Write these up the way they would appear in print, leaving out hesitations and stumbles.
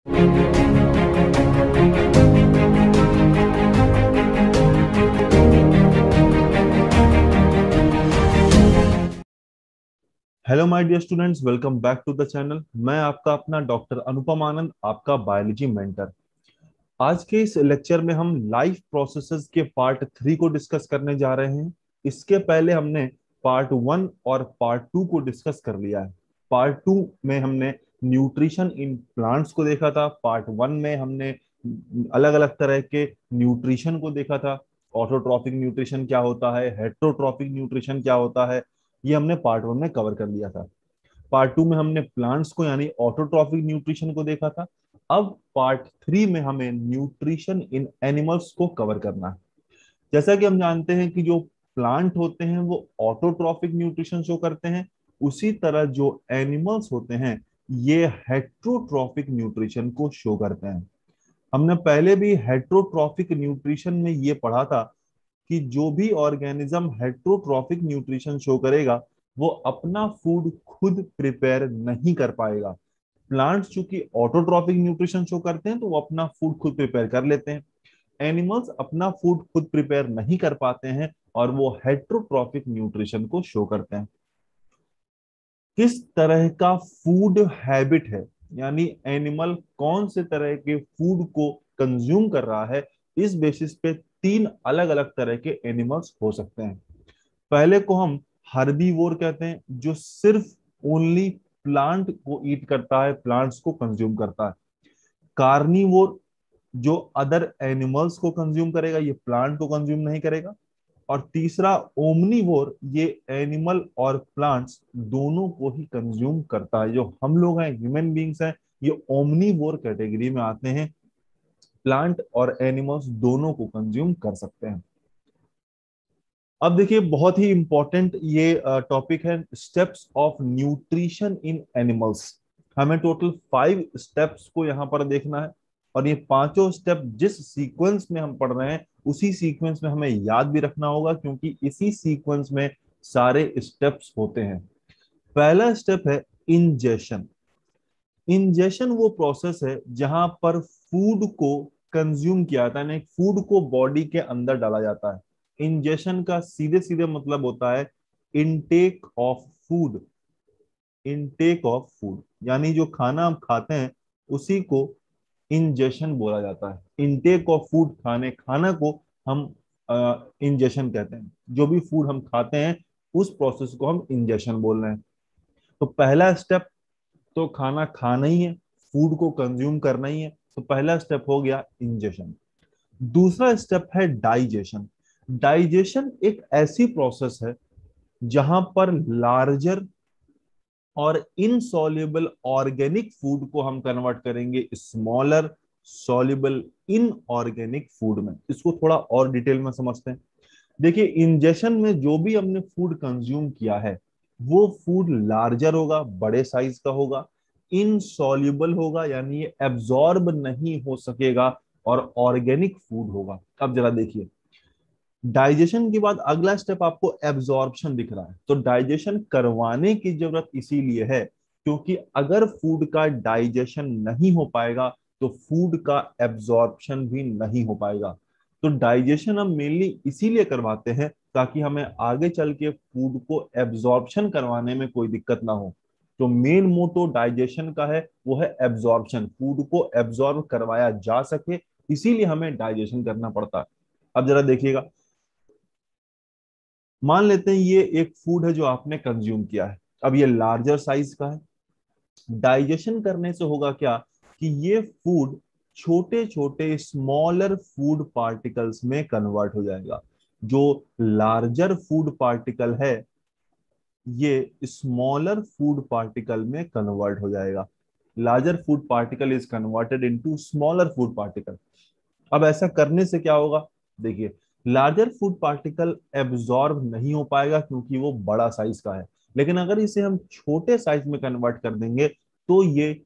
Hello my dear students, welcome back to the channel. मैं आपका अपना डॉक्टर अनुपम आनंद, आपका बायोलॉजी मेंटर। आज के इस लेक्चर में हम लाइफ प्रोसेसेस के पार्ट 3 को डिस्कस करने जा रहे हैं। इसके पहले हमने पार्ट 1 और पार्ट 2 को डिस्कस कर लिया है। पार्ट 2 में हमने न्यूट्रिशन इन प्लांट्स को देखा था। पार्ट 1 में हमने अलग अलग तरह के न्यूट्रिशन को देखा था। ऑटोट्रॉफिक न्यूट्रिशन क्या होता है, हेट्रोट्रॉफिक न्यूट्रिशन क्या होता है, ये हमने पार्ट 1 में कवर कर लिया था। पार्ट 2 में हमने प्लांट्स को यानी ऑटोट्रॉफिक न्यूट्रिशन को देखा था। अब पार्ट 3 में हमें न्यूट्रिशन इन एनिमल्स को कवर करना है। जैसा कि हम जानते हैं कि जो प्लांट होते हैं वो ऑटोट्रॉफिक न्यूट्रिशन शो करते हैं, उसी तरह जो एनिमल्स होते हैं ये हेट्रोट्रॉफिक न्यूट्रिशन को शो करते हैं। हमने पहले भी हेट्रोट्रॉफिक न्यूट्रिशन में ये पढ़ा था कि जो भी ऑर्गेनिज्म हेट्रोट्रॉफिक न्यूट्रिशन शो करेगा वो अपना फूड खुद प्रिपेयर नहीं कर पाएगा। प्लांट्स चूंकि ऑटोट्रॉफिक न्यूट्रिशन शो करते हैं तो वो अपना फूड खुद प्रिपेयर कर लेते हैं। एनिमल्स अपना फूड खुद प्रिपेयर नहीं कर पाते हैं और वो हेट्रोट्रॉफिक न्यूट्रिशन को शो करते हैं। किस तरह का फूड हैबिट है, यानी एनिमल कौन से तरह के फूड को कंज्यूम कर रहा है, इस बेसिस पे 3 अलग अलग तरह के एनिमल्स हो सकते हैं। पहले को हम हर्बीवोर कहते हैं, जो सिर्फ ओनली प्लांट को ईट करता है, प्लांट्स को कंज्यूम करता है। कार्निवोर जो अदर एनिमल्स को कंज्यूम करेगा, ये प्लांट को कंज्यूम नहीं करेगा। और तीसरा ओमनीवोर, ये एनिमल और प्लांट्स दोनों को ही कंज्यूम करता है। जो हम लोग हैं, ह्यूमन बींग्स हैं, ये ओमनीवोर कैटेगरी में आते हैं। प्लांट और एनिमल्स दोनों को कंज्यूम कर सकते हैं। अब देखिए, बहुत ही इंपॉर्टेंट ये टॉपिक है, steps of nutrition in animals. हमें टोटल 5 स्टेप्स को यहाँ पर देखना है और ये पांचों स्टेप जिस सीक्वेंस में हम पढ़ रहे हैं उसी सीक्वेंस में हमें याद भी रखना होगा, क्योंकि इसी सीक्वेंस में सारे स्टेप्स होते हैं। पहला स्टेप है इंजेशन। इंजेशन वो प्रोसेस है जहां पर फूड को कंज्यूम किया जाता है, यानी फूड को बॉडी के अंदर डाला जाता है। इंजेशन का सीधे सीधे मतलब होता है intake of food. Intake of food यानी जो खाना हम खाते हैं उसी को इंजेशन बोला जाता है। इनटेक ऑफ फूड, खाना को हम इंजेशन कहते हैं। जो भी फूड हम खाते हैं उस प्रोसेस को हम इंजेशन बोल रहे हैं। तो पहला स्टेप तो खाना खाना ही है, फूड को कंज्यूम करना ही है, तो पहला स्टेप हो गया इंजेशन। दूसरा स्टेप है डाइजेशन। डाइजेशन एक ऐसी प्रोसेस है जहां पर लार्जर और इनसॉल्युबल ऑर्गेनिक फूड को हम कन्वर्ट करेंगे स्मॉलर सॉल्युबल इनऑर्गेनिक फूड में। इसको थोड़ा और डिटेल में समझते हैं। देखिए, इंजेशन में जो भी हमने फूड कंज्यूम किया है वो फूड लार्जर होगा, बड़े साइज का होगा, इनसॉल्युबल होगा यानी ये एब्जॉर्ब नहीं हो सकेगा, और ऑर्गेनिक फूड होगा। अब जरा देखिए, डाइजेशन के बाद अगला स्टेप आपको एब्जॉर्प्शन दिख रहा है। तो डाइजेशन करवाने की जरूरत इसीलिए है क्योंकि अगर फूड का डाइजेशन नहीं हो पाएगा तो फूड का एब्जॉर्प्शन भी नहीं हो पाएगा। तो डाइजेशन हम मेनली इसीलिए करवाते हैं ताकि हमें आगे चल के फूड को एब्जॉर्प्शन करवाने में कोई दिक्कत ना हो। तो मेन मोटो डाइजेशन का है वो है एब्जॉर्प्शन, फूड को एब्जॉर्ब करवाया जा सके, इसीलिए हमें डाइजेशन करना पड़ता है। अब जरा देखिएगा, मान लेते हैं ये एक फूड है जो आपने कंज्यूम किया है। अब ये लार्जर साइज का है। डाइजेशन करने से होगा क्या कि ये फूड छोटे छोटे स्मॉलर फूड पार्टिकल्स में कन्वर्ट हो जाएगा। जो लार्जर फूड पार्टिकल है ये स्मॉलर फूड पार्टिकल में कन्वर्ट हो जाएगा। Larger food particle is converted into smaller food particle. अब ऐसा करने से क्या होगा, देखिए, लार्जर फूड पार्टिकल एब्जॉर्ब नहीं हो पाएगा क्योंकि वो बड़ा साइज का है। लेकिन अगर इसे हम छोटे साइज में कन्वर्ट कर देंगे तो ये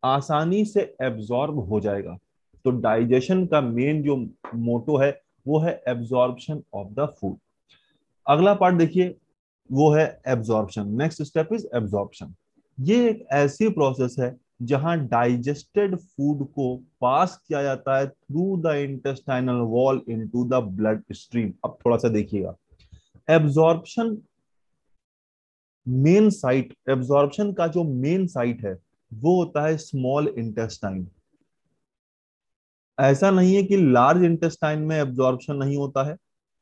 आसानी से एब्जॉर्ब हो जाएगा। तो डाइजेशन का मेन जो मोटो है वो है एब्जॉर्प्शन ऑफ द फूड। अगला पार्ट देखिए, वो है absorption. Next step is absorption. ये एक ऐसी प्रोसेस है जहां डाइजेस्टेड फूड को पास किया जाता है through the intestinal wall into the blood stream. अब थोड़ा सा देखिएगा, एब्जॉर्प्शन एब्जॉर्प्शन का जो मेन साइट है वो होता है स्मॉल इंटेस्टाइन। ऐसा नहीं है कि लार्ज इंटेस्टाइन में एब्जॉर्प्शन नहीं होता है,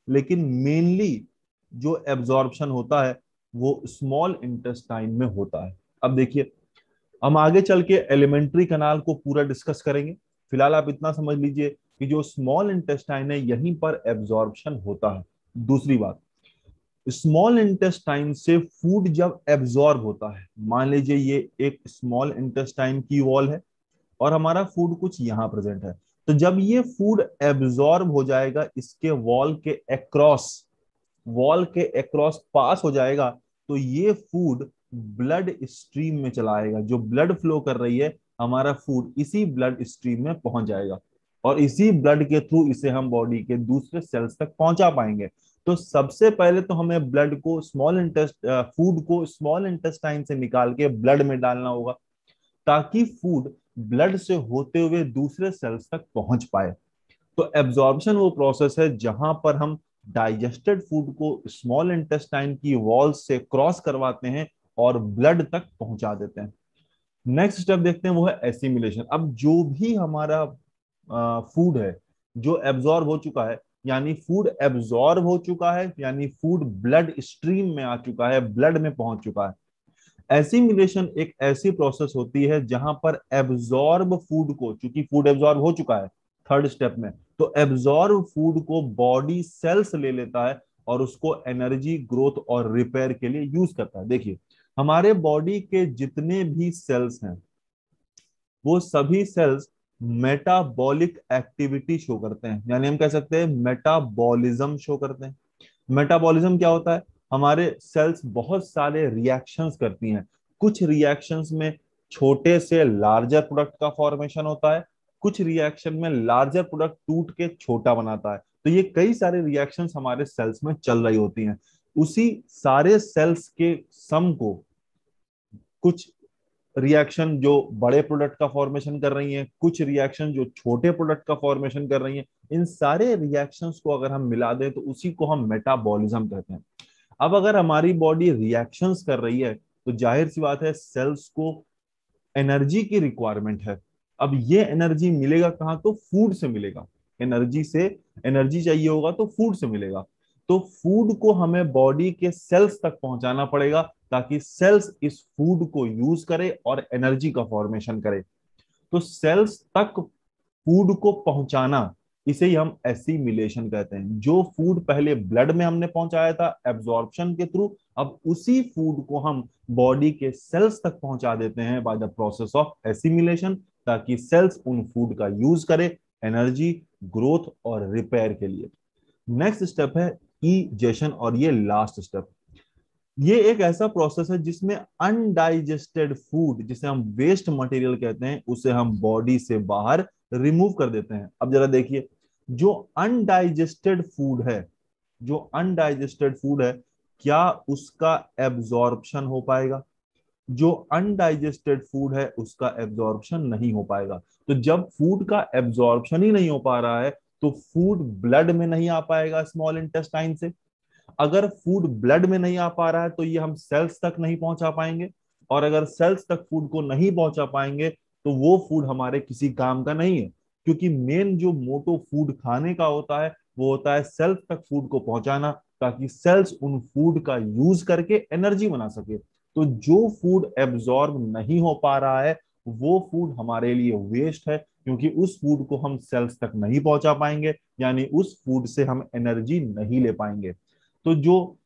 लेकिन मेनली जो एब्जॉर्प्शन होता है वो स्मॉल इंटेस्टाइन में होता है। अब देखिए, हम आगे चल के एलिमेंट्री कनाल को पूरा डिस्कस करेंगे। फिलहाल आप इतना समझ लीजिए कि जो स्मॉल इंटेस्टाइन है यहीं पर एब्जॉर्प्शन होता है। दूसरी बात, स्मॉल इंटेस्टाइन से फूड जब एब्जॉर्ब होता है, मान लीजिए ये एक स्मॉल इंटेस्टाइन की वॉल है और हमारा फूड कुछ यहाँ प्रेजेंट है, तो जब ये फूड एब्जॉर्ब हो जाएगा इसके वॉल के अक्रॉस पास हो जाएगा, तो ये फूड ब्लड स्ट्रीम में चला आएगा। जो ब्लड फ्लो कर रही है हमारा फूड इसी ब्लड स्ट्रीम में पहुंच जाएगा और इसी ब्लड के थ्रू इसे हम बॉडी के दूसरे सेल्स तक पहुंचा पाएंगे। तो सबसे पहले तो हमें ब्लड को फूड को स्मॉल इंटेस्टाइन से निकाल के ब्लड में डालना होगा, ताकि फूड ब्लड से होते हुए दूसरे सेल्स तक पहुंच पाए। तो एब्जॉर्प्शन वो प्रोसेस है जहां पर हम डाइजेस्टेड फूड को स्मॉल इंटेस्टाइन की वॉल से क्रॉस करवाते हैं और ब्लड तक पहुंचा देते हैं। नेक्स्ट स्टेप देखते हैं, वो है एसिमिलेशन। अब जो भी हमारा फूड है जो एब्जॉर्ब हो चुका है, यानी फूड एब्जॉर्ब हो चुका है, यानी फूड ब्लड स्ट्रीम में आ चुका है, ब्लड में पहुंच चुका है। एसिमिलेशन एक ऐसी प्रोसेस होती है जहां पर एब्जॉर्ब फूड को, चूंकि फूड एब्जॉर्ब हो चुका है थर्ड स्टेप में, तो एब्जॉर्ब फूड को बॉडी सेल्स ले लेता है और उसको एनर्जी, ग्रोथ और रिपेयर के लिए यूज करता है। देखिए, हमारे बॉडी के जितने भी सेल्स हैं वो सभी सेल्स मेटाबॉलिक एक्टिविटी शो करते हैं, यानी हम कह सकते हैं मेटाबॉलिज्म शो करते हैं। मेटाबॉलिज्म क्या होता है? हमारे सेल्स बहुत सारे रिएक्शंस करती हैं। कुछ रिएक्शंस में छोटे से लार्जर प्रोडक्ट का फॉर्मेशन होता है, कुछ रिएक्शन में लार्जर प्रोडक्ट टूट के छोटा बनाता है। तो ये कई सारे रिएक्शंस हमारे सेल्स में चल रही होती हैं। उसी सारे सेल्स के सम को कुछ रिएक्शन जो बड़े प्रोडक्ट का फॉर्मेशन कर रही हैं, कुछ रिएक्शन जो छोटे प्रोडक्ट का फॉर्मेशन कर रही हैं, इन सारे रिएक्शंस को अगर हम मिला दें तो उसी को हम मेटाबॉलिज्म कहते हैं। अब अगर हमारी बॉडी रिएक्शंस कर रही है तो जाहिर सी बात है सेल्स को एनर्जी की रिक्वायरमेंट है। अब ये एनर्जी मिलेगा कहाँ? तो फूड से मिलेगा। एनर्जी चाहिए होगा तो फूड से मिलेगा। तो फूड को हमें बॉडी के सेल्स तक पहुंचाना पड़ेगा ताकि सेल्स इस फूड को यूज करे और एनर्जी का फॉर्मेशन करे। तो सेल्स तक फूड को पहुंचाना, इसे ही हम एसिमिलेशन कहते हैं। जो फूड पहले ब्लड में हमने पहुंचाया था एब्जॉर्प्शन के थ्रू, अब उसी फूड को हम बॉडी के सेल्स तक पहुंचा देते हैं by the process of assimilation, ताकि सेल्स उन फूड का यूज करे एनर्जी, ग्रोथ और रिपेयर के लिए। नेक्स्ट स्टेप है इजेशन, और ये लास्ट स्टेप। ये एक ऐसा प्रोसेस है जिसमें अनडाइजेस्टेड फूड, जिसे हम वेस्ट मटेरियल कहते हैं, उसे हम बॉडी से बाहर रिमूव कर देते हैं। अब जरा देखिए, जो अनडाइजेस्टेड फूड है जो अनडाइजेस्टेड फूड है, क्या उसका एब्जॉर्प्शन हो पाएगा? जो अनडाइजेस्टेड फूड है उसका एब्जॉर्प्शन नहीं हो पाएगा। तो जब फूड का एब्जॉर्प्शन ही नहीं हो पा रहा है तो फूड ब्लड में नहीं आ पाएगा स्मॉल इंटेस्टाइन से। अगर फूड ब्लड में नहीं आ पा रहा है तो ये हम सेल्स तक नहीं पहुंचा पाएंगे, और अगर सेल्स तक फूड को नहीं पहुंचा पाएंगे तो वो फूड हमारे किसी काम का नहीं है। क्योंकि मेन जो मोटो फूड खाने का होता है वो होता है सेल्स तक फूड को पहुंचाना, ताकि सेल्स उन फूड का यूज करके एनर्जी बना सके। तो जो फूड एब्जॉर्ब नहीं हो पा रहा है वो फूड हमारे लिए वेस्ट है, क्योंकि उस फूड को हम सेल्स तक नहीं पहुंचा पाएंगे, यानी उस फूड से हम एनर्जी नहीं ले पाएंगे। तो जो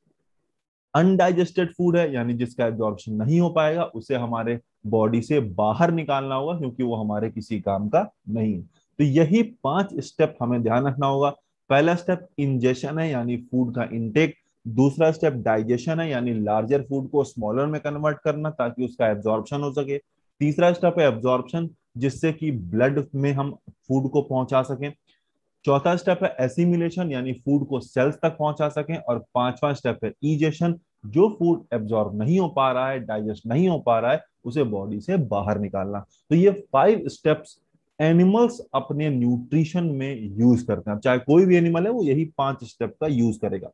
अनडाइजेस्टेड फूड है, यानी जिसका एब्जॉर्प्शन नहीं हो पाएगा, उसे हमारे बॉडी से बाहर निकालना होगा, क्योंकि वो हमारे किसी काम का नहीं है। तो यही 5 स्टेप हमें ध्यान रखना होगा। पहला स्टेप इंजेशन है, यानी फूड का इनटेक। दूसरा स्टेप डाइजेशन है, यानी लार्जर फूड को स्मॉलर में कन्वर्ट करना ताकि उसका एब्जॉर्प्शन हो सके। तीसरा स्टेप है एब्जॉर्प्शन, जिससे कि ब्लड में हम फूड को पहुंचा सकें। चौथा स्टेप है एसिमिलेशन, यानी फूड को सेल्स तक पहुंचा सकें। और पांचवा स्टेप है इजेशन, जो फूड एब्जॉर्ब नहीं हो पा रहा है, डाइजेस्ट नहीं हो पा रहा है, उसे बॉडी से बाहर निकालना। तो ये 5 स्टेप्स एनिमल्स अपने न्यूट्रिशन में यूज करते हैं। चाहे कोई भी एनिमल है, वो यही 5 स्टेप का यूज करेगा।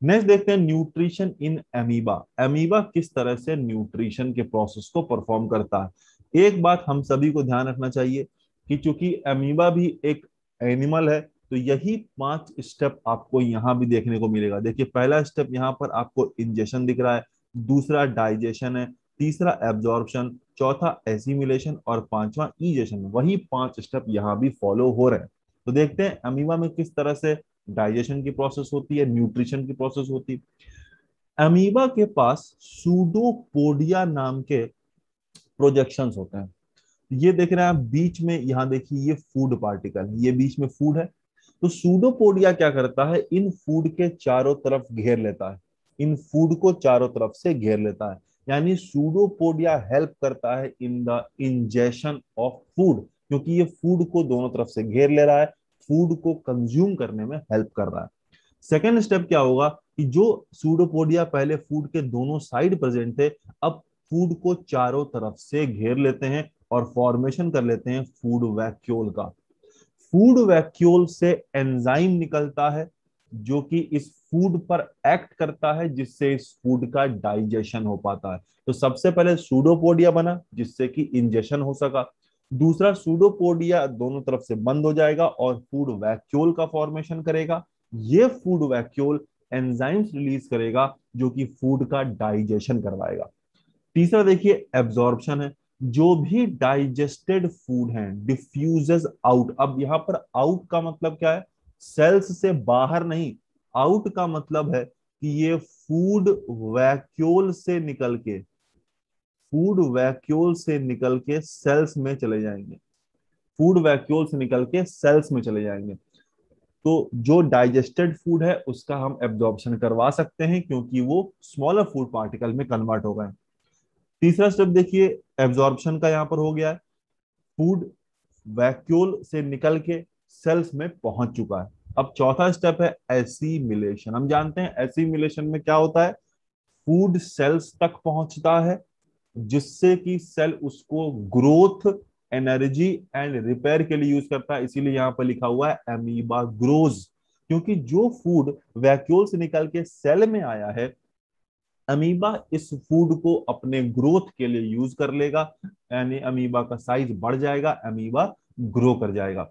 नेक्स्ट देखते हैं न्यूट्रिशन इन अमीबा। अमीबा किस तरह से न्यूट्रिशन के प्रोसेस को परफॉर्म करता है। एक बात हम सभी को ध्यान रखना चाहिए कि चूंकि अमीबा भी एक एनिमल है, तो यही 5 स्टेप आपको यहाँ भी देखने को मिलेगा। देखिए, पहला स्टेप यहाँ पर आपको इंजेशन दिख रहा है, दूसरा डाइजेशन है, तीसरा एब्जॉर्प्शन, चौथा एसिमिलेशन और पांचवा इजेशन। वही 5 स्टेप यहाँ भी फॉलो हो रहे हैं। तो देखते हैं अमीबा में किस तरह से डाइजेशन की प्रोसेस होती है, न्यूट्रिशन की प्रोसेस होती है। अमीबा के पास सूडोपोडिया नाम के प्रोजेक्शंस होते हैं। ये देख रहे हैं आप बीच में, यहाँ देखिए ये फूड पार्टिकल, ये बीच में फूड है। तो सूडोपोडिया क्या करता है, इन फूड के चारों तरफ घेर लेता है, इन फूड को चारों तरफ से घेर लेता है। यानी सूडोपोडिया हेल्प करता है in the ingestion of food, क्योंकि ये फूड को दोनों तरफ से घेर ले रहा है, फूड को कंज्यूम करने में हेल्प कर रहा है। सेकेंड स्टेप क्या होगा कि जो सूडोपोडिया पहले फूड के दोनों साइड प्रेजेंट थे, अब फूड को चारों तरफ से घेर लेते हैं और फॉर्मेशन कर लेते हैं फूड वैक्यूल का। फूड वैक्यूल से एंजाइम निकलता है जो कि इस फूड पर एक्ट करता है, जिससे इस फूड का डाइजेशन हो पाता है। तो सबसे पहले सूडोपोडिया बना जिससे कि इंजेशन हो सका, दूसरा सूडोपोडिया दोनों तरफ से बंद हो जाएगा और फूड वैक्यूल का फॉर्मेशन करेगा। ये फूड वैक्यूल एंजाइम्स रिलीज करेगा जो कि फूड का डाइजेशन करवाएगा। तीसरा देखिए एब्जॉर्प्शन है। जो भी डाइजेस्टेड फूड है डिफ्यूजेस आउट। अब यहां पर आउट का मतलब क्या है, सेल्स से बाहर नहीं, आउट का मतलब है कि ये फूड वैक्यूल से निकल के, फूड वैक्यूल से निकल के सेल्स में चले जाएंगे, फूड वैक्यूल से निकल के सेल्स में चले जाएंगे। तो जो डाइजेस्टेड फूड है उसका हम एब्जॉर्प्शन करवा सकते हैं क्योंकि वो स्मॉलर फूड पार्टिकल में कन्वर्ट हो गए। तीसरा स्टेप देखिए एब्जॉर्प्शन का यहाँ पर हो गया है, फूड वैक्यूल से निकल के सेल्स में पहुंच चुका है। अब चौथा स्टेप है एसिमिलेशन। हम जानते हैं एसिमिलेशन में क्या होता है, फूड सेल्स तक पहुंचता है जिससे कि सेल उसको ग्रोथ, एनर्जी एंड रिपेयर के लिए यूज करता है। इसीलिए यहाँ पर लिखा हुआ है अमीबा ग्रोज, क्योंकि जो फूड वैक्यूल से निकल के सेल में आया है, अमीबा इस फूड को अपने ग्रोथ के लिए यूज कर लेगा, यानी अमीबा का साइज बढ़ जाएगा, अमीबा ग्रो कर जाएगा।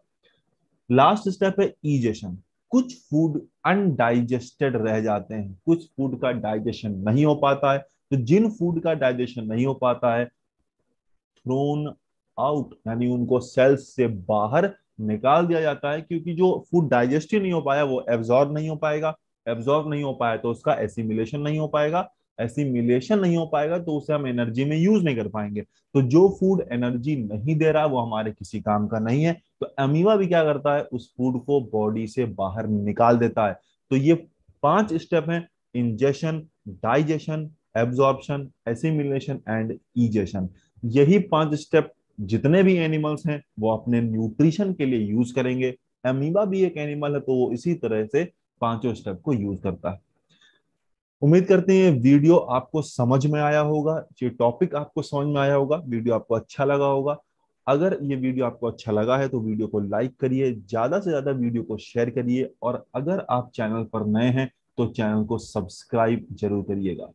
लास्ट स्टेप है इजेशन। कुछ फूड अनडाइजेस्टेड रह जाते हैं, कुछ फूड का डाइजेशन नहीं हो पाता है। तो जिन फूड का डाइजेशन नहीं हो पाता है, थ्रोन आउट, यानी उनको सेल्स से बाहर निकाल दिया जाता है, क्योंकि जो फूड डाइजेस्ट ही नहीं हो पाया वो एब्जॉर्ब नहीं हो पाएगा, एब्जॉर्ब नहीं हो पाया तो उसका एसिमिलेशन नहीं हो पाएगा, एसिमिलेशन नहीं हो पाएगा तो उसे हम एनर्जी में यूज नहीं कर पाएंगे। तो जो फूड एनर्जी नहीं दे रहा वो हमारे किसी काम का नहीं है। तो अमीबा भी क्या करता है, उस फूड को बॉडी से बाहर निकाल देता है। तो ये 5 स्टेप हैं, ingestion, digestion, absorption, assimilation and egestion. यही 5 स्टेप जितने भी एनिमल्स हैं वो अपने न्यूट्रिशन के लिए यूज करेंगे। अमीबा भी एक एनिमल है तो वो इसी तरह से 5 स्टेप को यूज करता है। उम्मीद करते हैं वीडियो आपको समझ में आया होगा, ये टॉपिक आपको समझ में आया होगा, वीडियो आपको अच्छा लगा होगा। अगर ये वीडियो आपको अच्छा लगा है तो वीडियो को लाइक करिए, ज्यादा से ज्यादा वीडियो को शेयर करिए, और अगर आप चैनल पर नए हैं तो चैनल को सब्सक्राइब जरूर करिएगा।